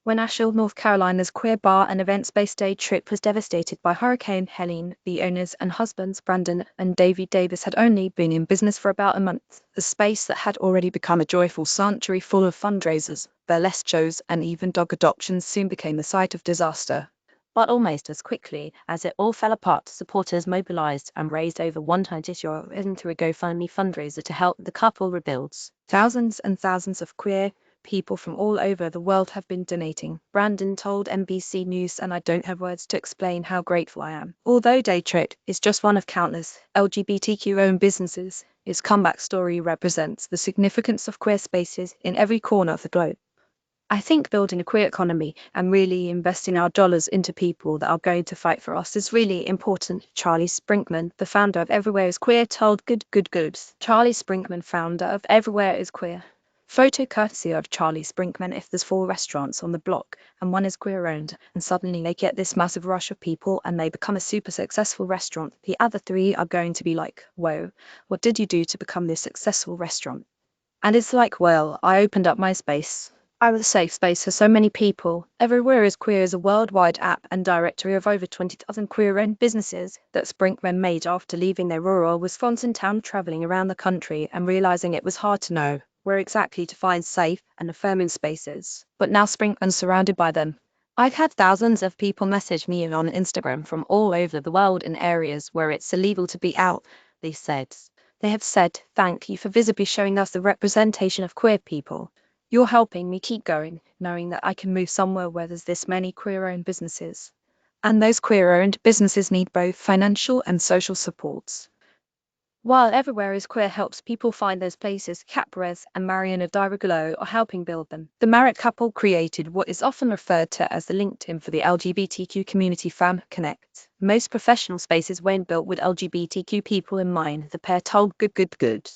When Asheville, North Carolina's queer bar and events-based DayTrip was devastated by Hurricane Helene, the owners and husbands Brandon and Davie Davis had only been in business for about a month. The space that had already become a joyful sanctuary full of fundraisers, burlesque shows and even dog adoptions soon became the site of disaster. But almost as quickly as it all fell apart, supporters mobilized and raised over €120 through a GoFundMe fundraiser to help the couple rebuild. Thousands and thousands of queer people from all over the world have been donating, Brandon told NBC News, and I don't have words to explain how grateful I am. Although DayTrip is just one of countless LGBTQ-owned businesses, its comeback story represents the significance of queer spaces in every corner of the globe. I think building a queer economy and really investing our dollars into people that are going to fight for us is really important, Charlie Sprinkman, the founder of Everywhere is Queer, told Good. Charlie Sprinkman, founder of Everywhere is Queer. Photo courtesy of Charlie Sprinkman. If there's 4 restaurants on the block and one is queer-owned, and suddenly they get this massive rush of people and they become a super successful restaurant, the other 3 are going to be like, whoa, what did you do to become this successful restaurant? And it's like, well, I opened up my space. I was a safe space for so many people. Everywhere is Queer is a worldwide app and directory of over 20,000 queer-owned businesses that Sprinkman made after leaving their rural Wisconsin town, traveling around the country and realizing it was hard to know where exactly to find safe and affirming spaces. But now Sprinkman's surrounded by them. I've had thousands of people message me on Instagram from all over the world in areas where it's illegal to be out, they said. They have said, thank you for visibly showing us the representation of queer people. You're helping me keep going, knowing that I can move somewhere where there's this many queer-owned businesses. And those queer-owned businesses need both financial and social supports. While Everywhere is Queer helps people find those places, Kat Perez and Mariana Dirigolo are helping build them. The married couple created what is often referred to as the LinkedIn for the LGBTQ community, Fam Connect. Most professional spaces weren't built with LGBTQ people in mind, the pair told Good.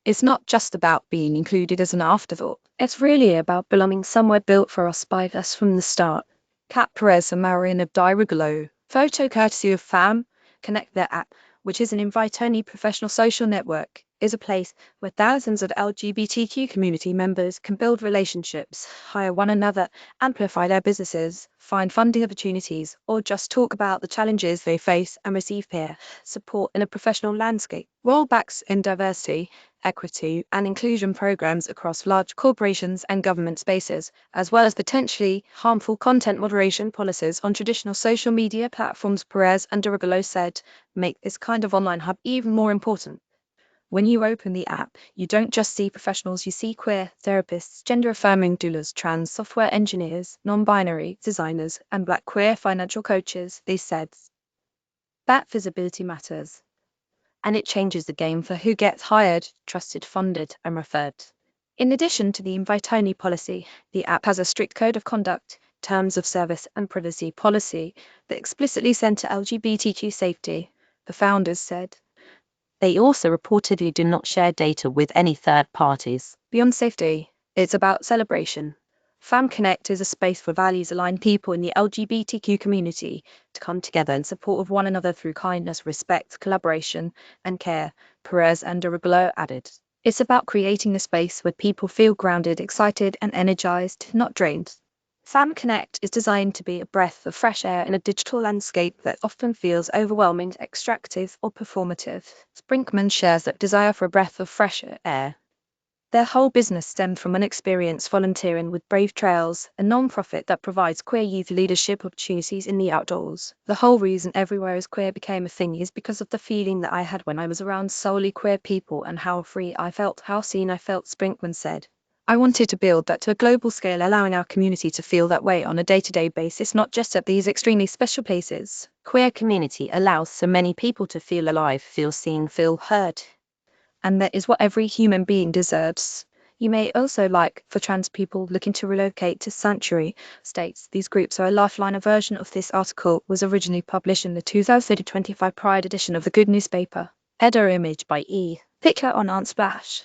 It's not just about being included as an afterthought. It's really about belonging somewhere built for us by us from the start. Kat Perez and Mariana Dirigolo. Photo courtesy of Fam Connect. Their app, which is an invite-only professional social network, is a place where thousands of LGBTQ community members can build relationships, hire one another, amplify their businesses, find funding opportunities, or just talk about the challenges they face and receive peer support in a professional landscape. Rollbacks in diversity, equity, and inclusion programs across large corporations and government spaces, as well as potentially harmful content moderation policies on traditional social media platforms, Perez and Dirigolo said, make this kind of online hub even more important. When you open the app, you don't just see professionals, you see queer therapists, gender-affirming doulas, trans software engineers, non-binary designers, and Black queer financial coaches, they said. That visibility matters. And it changes the game for who gets hired, trusted, funded, and referred. In addition to the invite-only policy, the app has a strict code of conduct, terms of service, and privacy policy that explicitly center LGBTQ safety, the founders said. They also reportedly do not share data with any third parties. Beyond safety, it's about celebration. Fam Connect is a space for values-aligned people in the LGBTQ community to come together in support of one another through kindness, respect, collaboration, and care, Perez and Dirigolo added. It's about creating a space where people feel grounded, excited, and energized, not drained. Fam Connect is designed to be a breath of fresh air in a digital landscape that often feels overwhelming, extractive, or performative. Sprinkman shares that desire for a breath of fresh air. Their whole business stemmed from an experience volunteering with Brave Trails, a non-profit that provides queer youth leadership opportunities in the outdoors. The whole reason Everywhere is Queer became a thing is because of the feeling that I had when I was around solely queer people and how free I felt, how seen I felt, Sprinkman said. I wanted to build that to a global scale, allowing our community to feel that way on a day-to-day basis, not just at these extremely special places. Queer community allows so many people to feel alive, feel seen, feel heard. And that is what every human being deserves. You may also like for trans people looking to relocate to sanctuary states. These groups are a lifeline. A version of this article was originally published in the 2025 Pride edition of the Good newspaper. Header image by E. Picture on Unsplash.